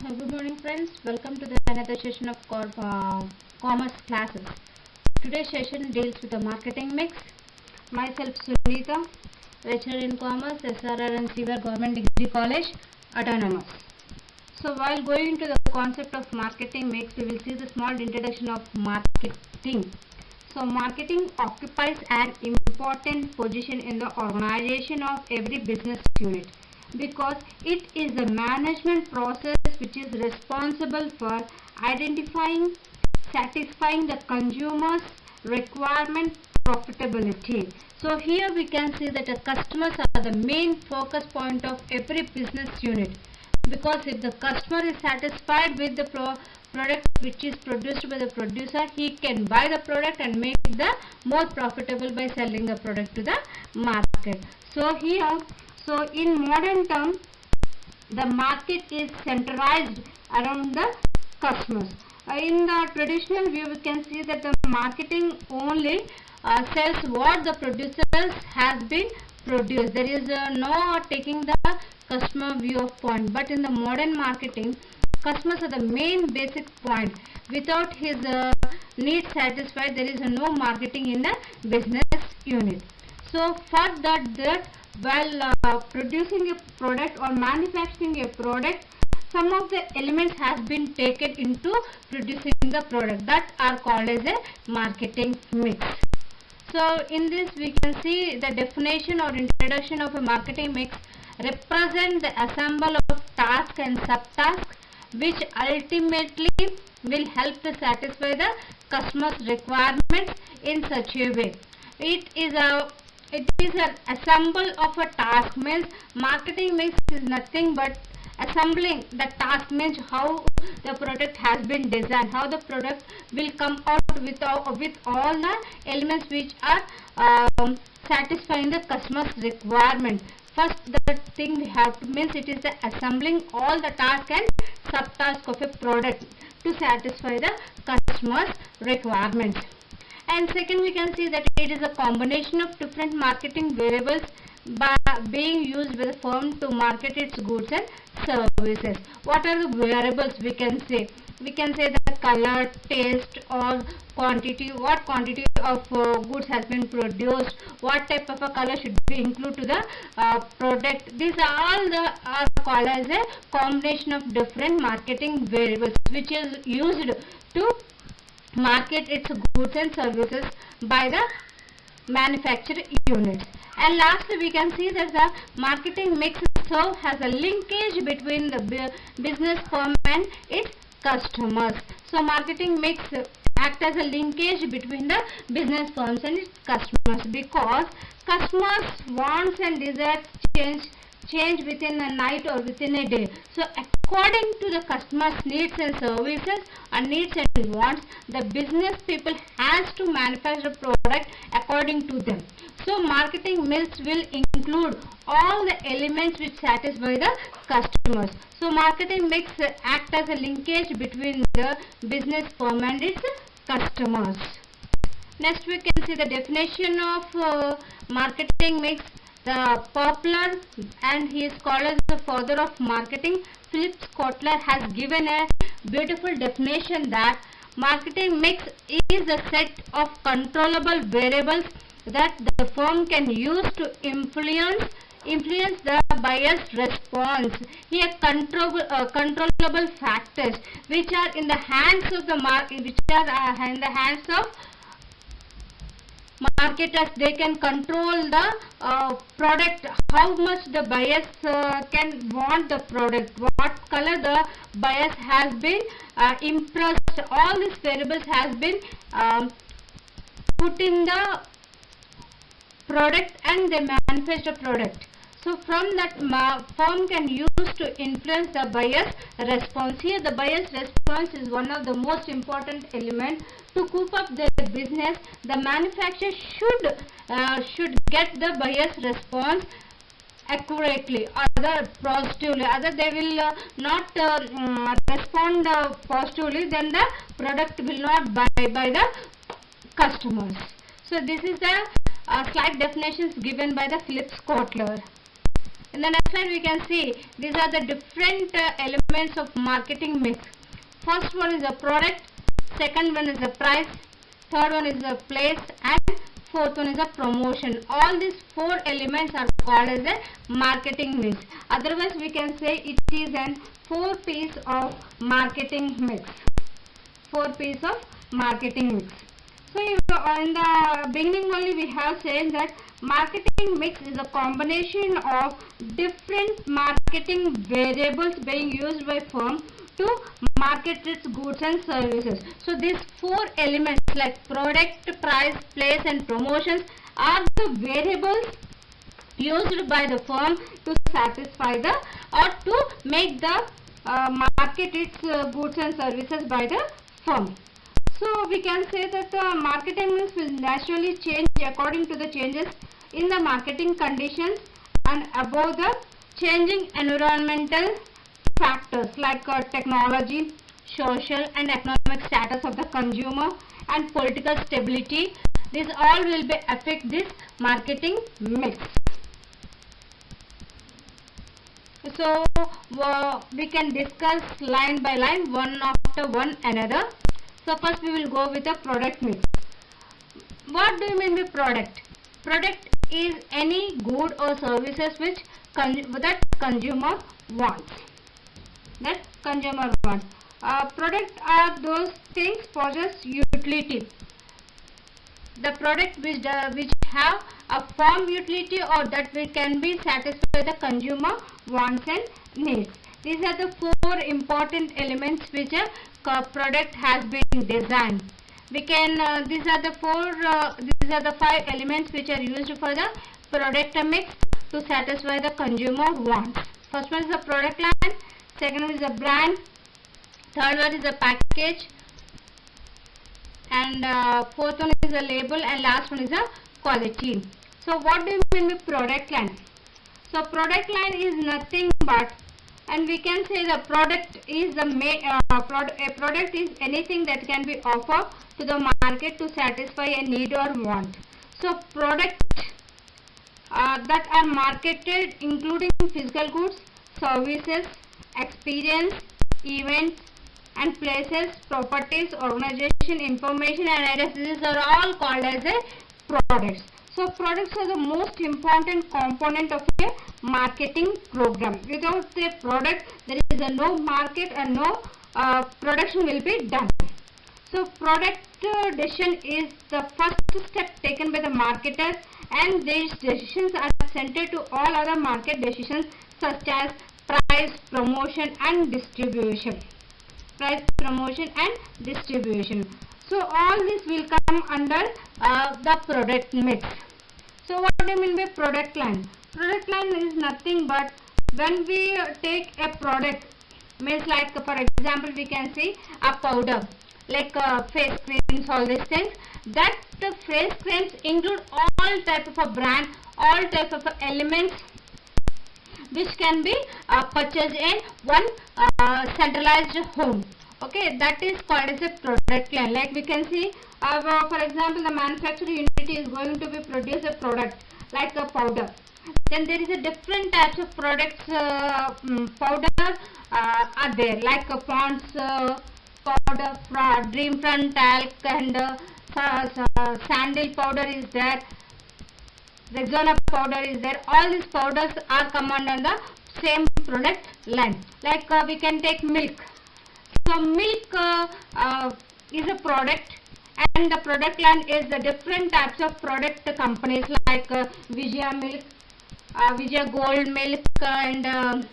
Good morning friends, welcome to the another session of commerce classes. Today's session deals with the marketing mix. Myself Sunita, lecturer in commerce, SRR and Seaver Government Degree College, Autonomous. So while going into the concept of marketing mix, we will see the small introduction of marketing. So marketing occupies an important position in the organization of every business unit, because it is the management process which is responsible for identifying, satisfying the consumer's requirement, profitability. So here we can see that the customers are the main focus point of every business unit, because if the customer is satisfied with the product which is produced by the producer, he can buy the product and make the more profitable by selling the product to the market. So in modern terms, the market is centralized around the customers. In the traditional view, we can see that the marketing only sells what the producers has been produced. There is no taking the customer view of point. But in the modern marketing, customers are the main basic point. Without his needs satisfied, there is no marketing in the business unit. So for that while producing a product or manufacturing a product, some of the elements has been taken into producing the product that are called as a marketing mix. So in this we can see the definition or introduction of a marketing mix represent the assemble of task and subtask which ultimately will help to satisfy the customer's requirements in such a way. It is an assemble of a task, means marketing mix is nothing but assembling the task, means how the product has been designed, how the product will come out with all the elements which are satisfying the customer's requirement. First the thing we have to, means it is the assembling all the task and subtask of a product to satisfy the customer's requirements. And second, we can see that it is a combination of different marketing variables being used by the firm to market its goods and services. What are the variables we can say? We can say the color, taste or quantity, what quantity of goods has been produced, what type of a color should be included to the product. These are all are called as a combination of different marketing variables which is used to market its goods and services by the manufacturing units. And lastly, we can see that the marketing mix serve as a linkage between the business firm and its customers. So marketing mix act as a linkage between the business firms and its customers, because customers wants and desires change within a night or within a day. So according to the customer's needs and services and needs and wants, the business people has to manufacture product according to them. So marketing mix will include all the elements which satisfy the customers. So marketing mix act as a linkage between the business firm and its customers. Next we can see the definition of marketing mix. The popular, and he is called as the father of marketing, Philip Kotler, has given a beautiful definition that marketing mix is a set of controllable variables that the firm can use to influence the buyer's response. Here controllable factors which are in the hands of the in the hands of marketers. They can control the product, how much the buyers can want the product, what color the buyers has been impressed. All these variables has been put in the product and they manufacture product. So from that, firm can use to influence the buyer's response. Here the buyer's response is one of the most important element to coop up their business. The manufacturer should get the buyer's response accurately, other positively, other they will not respond positively, then the product will not buy by the customers. So this is the slight definitions given by the Philip Kotler. In the next slide we can see these are the different elements of marketing mix. First one is the product, second one is the price, third one is the place, and fourth one is the promotion. All these four elements are called as a marketing mix. Otherwise we can say it is an 4 piece of marketing mix. 4 piece of marketing mix. So in the beginning only we have said that marketing mix is a combination of different marketing variables being used by firm to market its goods and services. So these four elements like product, price, place and promotions are the variables used by the firm to satisfy the or to make the market its goods and services by the firm. So we can say that the marketing mix will naturally change according to the changes in the marketing conditions and above the changing environmental factors like technology, social and economic status of the consumer and political stability. These all will be affect this marketing mix. So we can discuss line by line, one after one another. So first we will go with the product mix. What do you mean by product? Product is any good or services which that consumer wants. That consumer wants. Product are those things possess utility. The product which have a firm utility or that which can be satisfied the consumer wants and needs. These are the four important elements which a product has been designed. We can these are the 5 elements which are used for the product mix to satisfy the consumer wants. First one is the product line, second one is the brand, third one is the package, and fourth one is the label, and last one is the quality. So what do you mean by product line? So product line is nothing but, and we can say the product is a product is anything that can be offered to the market to satisfy a need or want. So product that are marketed including physical goods, services, experience, events and places, properties, organization, information and ideas, these are all called as a products. So products are the most important component of a marketing program. Without the product there is no market and no production will be done. So product decision is the first step taken by the marketers, and these decisions are centered to all other market decisions such as price, promotion and distribution. Price, promotion and distribution. So all this will come under the product mix. So what do you mean by product line? Product line is nothing but when we take a product, means like for example we can see a powder like face creams, all these things. That face creams include all type of a brand, all type of elements which can be purchased in one centralized home. Okay, that is called as a product line. Like we can see for example the manufacturing unit is going to be produce a product like a powder. Then there is a different types of products powder are there, like Pond's powder, Dreamfront talc, and Sandil powder is there, Rexona powder is there. All these powders are come under the same product line. Like we can take milk. So milk is a product, and the product line is the different types of product companies like Vijaya Milk, Vijaya Gold Milk, and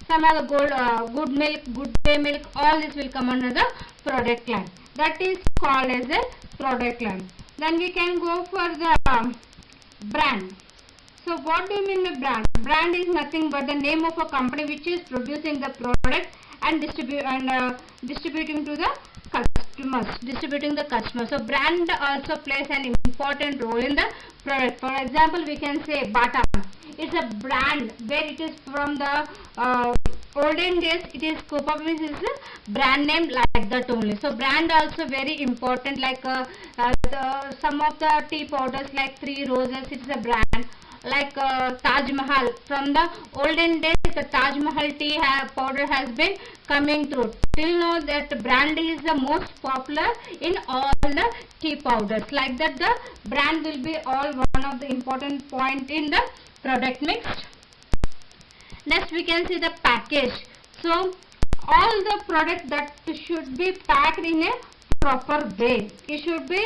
some other Good Milk, Good Day Milk. All this will come under the product line. That is called as a product line. Then we can go for the brand. So what do you mean by brand? Brand is nothing but the name of a company which is producing the product and distributing to the customers. So brand also plays an important role in the product. For example, we can say Bata. It's a brand where it is from the olden days. It is probably is a brand name like that only. So brand also very important. Like some of the tea powders like Three Roses, it is a brand. like Taj Mahal. From the olden days, the Taj Mahal tea powder has been coming through. Till now, that brand is the most popular in all the tea powders. Like that, the brand will be all one of the important point in the product mix. Next, we can see the package. So, all the product that should be packed in a proper way. It should be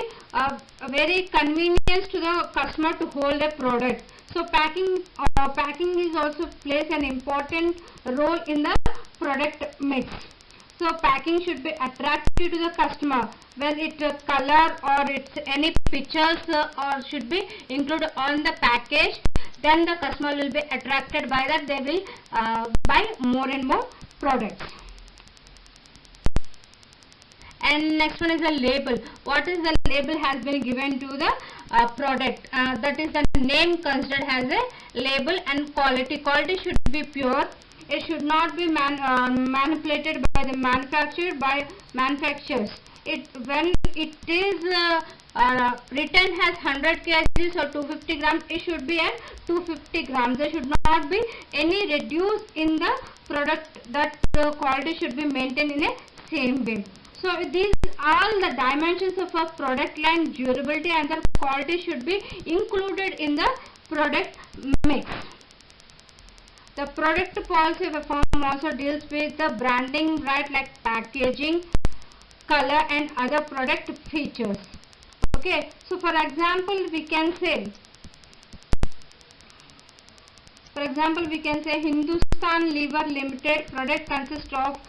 very convenient to the customer to hold a product. So packing is also plays an important role in the product mix. So packing should be attractive to the customer. When it color or it's any pictures or should be included on the package, then the customer will be attracted by that. They will buy more and more products. And next one is the label. What is the label has been given to the product? That is the name considered as a label. And quality should be pure. It should not be manipulated by the manufacturers. When it is written as 100 kgs or 250 grams, it should be at 250 grams. There should not be any reduce in the product. That quality should be maintained in a same way. So these all the dimensions of a product line, durability and the quality should be included in the product mix. The product policy of a firm also deals with the branding, right, like packaging, color and other product features. Okay, so for example we can say Hindustan Lever Limited product consists of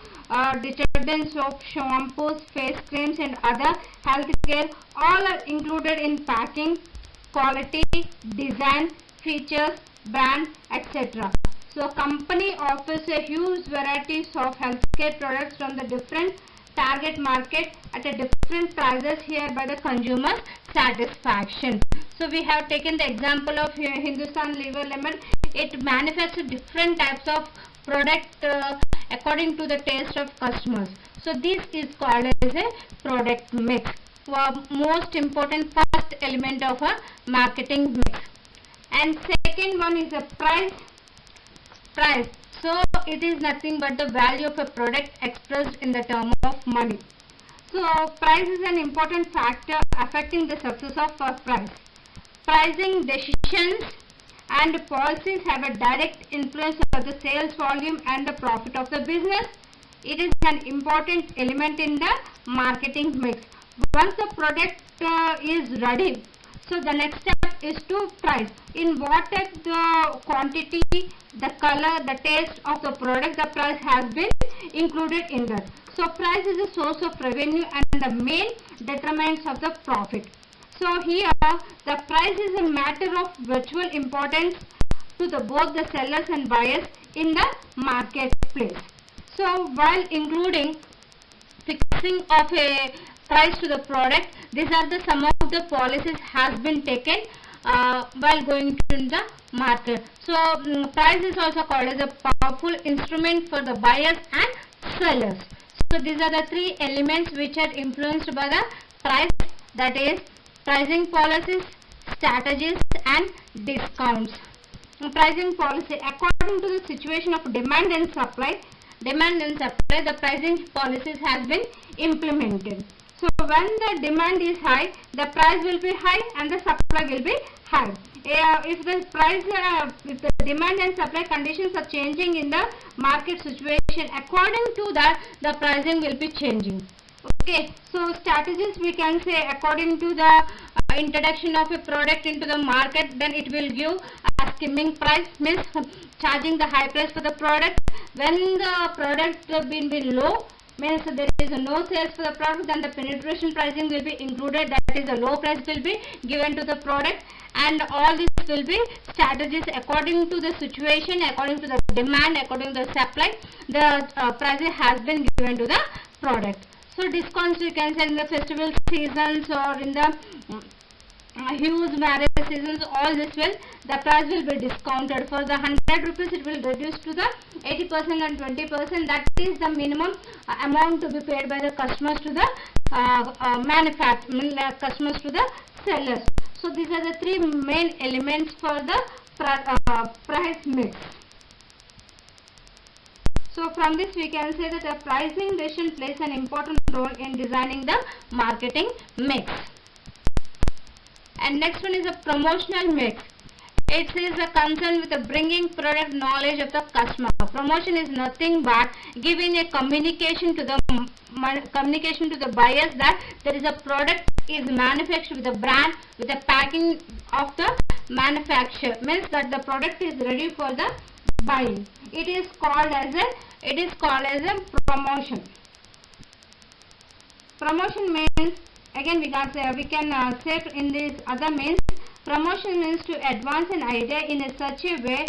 detergent soap, shampoos, face creams and other healthcare. All are included in packing, quality, design, features, brand, etc. So company offers a huge varieties of healthcare products from the different target market at a different prices here by the consumer satisfaction. So we have taken the example of Hindustan Lever Limited. It manufactures different types of product according to the taste of customers. So this is called as a product mix. Most important first element of a marketing mix. And second one is the price. So it is nothing but the value of a product expressed in the term of money. So price is an important factor affecting the success of a price. Pricing decisions and policies have a direct influence on the sales volume and the profit of the business. It is an important element in the marketing mix. Once the product is ready, so the next step is to price. In what the quantity, the color, the taste of the product, the price has been included in that. So price is a source of revenue and the main determinants of the profit. So here the price is a matter of virtual importance to both the sellers and buyers in the marketplace. So while including fixing of a price to the product, these are the some of the policies has been taken while going to the market. So price is also called as a powerful instrument for the buyers and sellers. So these are the three elements which are influenced by the price, that is pricing policies, strategies and discounts. Pricing policy, according to the situation of demand and supply, the pricing policies has been implemented. So when the demand is high, the price will be high and the supply will be high. If the demand and supply conditions are changing in the market situation, according to that the pricing will be changing. Okay, so strategies we can say according to the introduction of a product into the market, then it will give a skimming price, means charging the high price for the product. When the product been low, means there is no sales for the product, then the penetration pricing will be included, that is the low price will be given to the product. And all this will be strategies according to the situation, according to the demand, according to the supply, the price has been given to the product. So discounts we can say in the festival seasons or in the huge marriage seasons, all this will, the price will be discounted. For the 100 rupees it will reduce to the 80% and 20%. That is the minimum amount to be paid by the customers to the customers to the sellers. So these are the three main elements for the price mix. So from this we can say that the pricing decision plays an important role in designing the marketing mix. And next one is a promotional mix. It is a concern with the bringing product knowledge of the customer. Promotion is nothing but giving a communication to the buyers that there is a product is manufactured with a brand, with a packing of the manufacturer, means that the product is ready for the buying. It is called as a promotion. Promotion means, again we can say in this other means, promotion means to advance an idea in such a way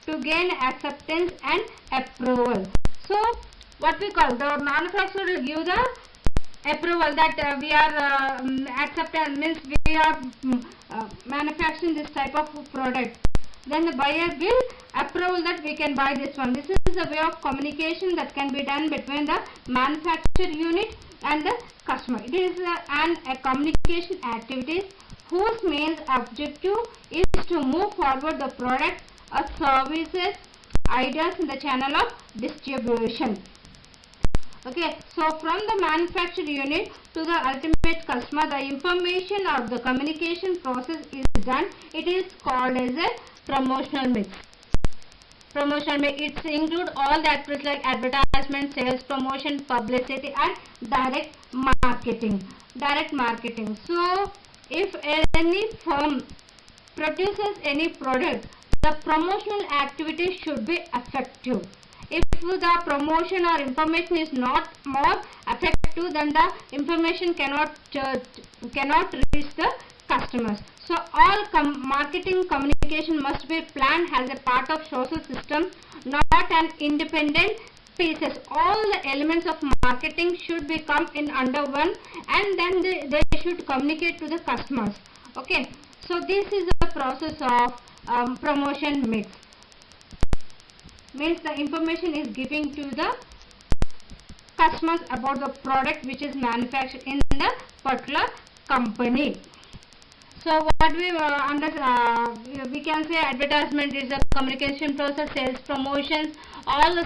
to gain acceptance and approval. So what we call, the manufacturer will give the approval that we are acceptance, means we are manufacturing this type of product. Then the buyer will approve that we can buy this one. This is a way of communication that can be done between the manufacturing unit and the customer. It is a communication activity whose main objective is to move forward the product or services ideas in the channel of distribution. Okay, so from the manufacturing unit to the ultimate customer, the information or the communication process is done. It is called as a promotional mix. Promotional mix, it includes all the activities like advertisement, sales, promotion, publicity and direct marketing. So if any firm produces any product, the promotional activity should be effective. If the promotion or information is not more effective, then the information cannot reach the customers. So all marketing communication must be planned as a part of social system, not an independent pieces. All the elements of marketing should be come in under one, and then they should communicate to the customers. Okay, so this is the process of promotion mix. Means the information is giving to the customers about the product which is manufactured in the particular company. So what we we can say, advertisement is a communication process, sales, promotions, all the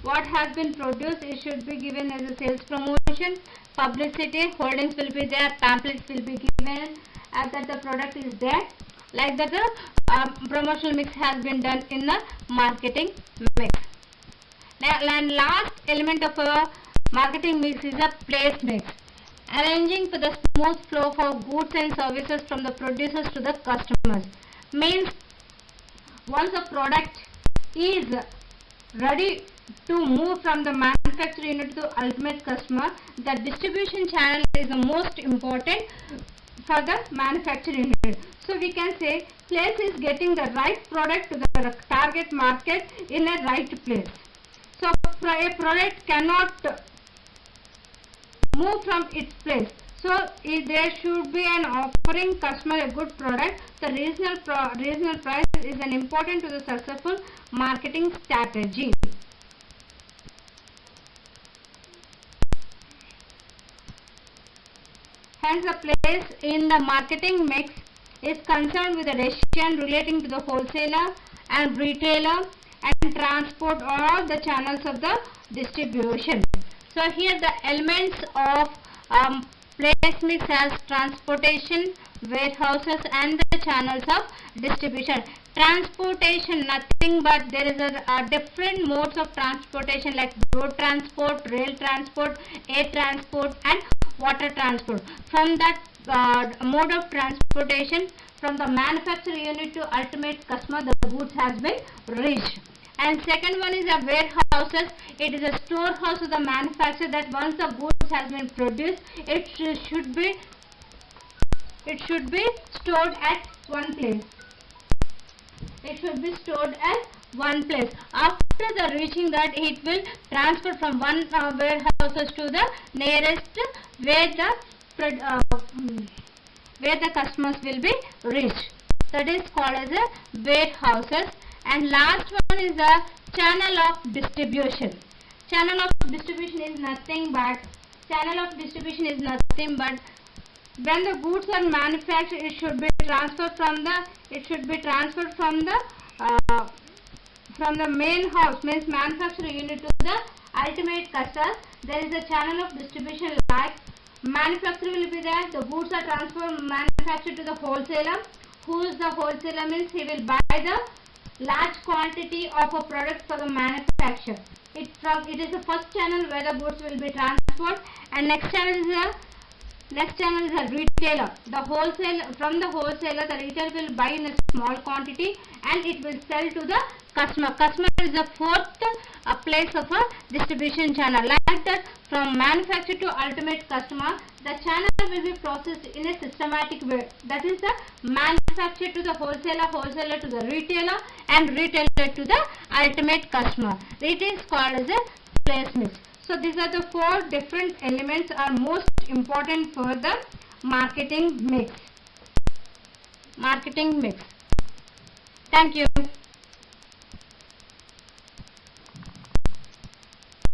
what has been produced, it should be given as a sales promotion. Publicity, holdings will be there, pamphlets will be given as that the product is there. Like that the promotional mix has been done in the marketing mix. And last element of a marketing mix is a place mix, arranging for the smooth flow for goods and services from the producers to the customers. Means once a product is ready to move from the manufacturing unit to the ultimate customer, the distribution channel is the most important for the manufacturing unit. So we can say place is getting the right product to the target market in a right place. So a product cannot move from its place. So if there should be an offering customer a good product, the reasonable price is an important to the successful marketing strategy. Hence the place in the marketing mix is concerned with the decision relating to the wholesaler and retailer and transport or the channels of the distribution. So here the elements of place mix as transportation, warehouses and the channels of distribution. Transportation, nothing but there is a different modes of transportation like road transport, rail transport, air transport and water transport. From that mode of transportation, from the manufacturing unit to ultimate customer, the goods has been reached. And second one is a warehouses. It is a storehouse of the manufacturer that once the goods has been produced, it should be stored at one place. It should be stored at one place. After the reaching that, it will transfer from one warehouses to the nearest where the customers will be reached. That is called as a warehouses. And last one is the channel of distribution. Channel of distribution is nothing but when the goods are manufactured, it should be transferred from the main house, means manufacturing unit, to the ultimate customer. There is a channel of distribution, like manufacturer will be there, the goods are transferred, manufactured to the wholesaler. Who is the wholesaler? Means he will buy the large quantity of a product for the manufacture. It is the first channel where the goods will be transferred, and next channel is a retailer. From the wholesaler, the retailer will buy in a small quantity and it will sell to the customer. Customer is the fourth place of a distribution channel. Like that, from manufacturer to ultimate customer, the channel will be processed in a systematic way. That is the manufacturer to the wholesaler, wholesaler to the retailer, and retailer to the ultimate customer. It is called as a place mix. So these are the four different elements are most important for the marketing mix. Thank you.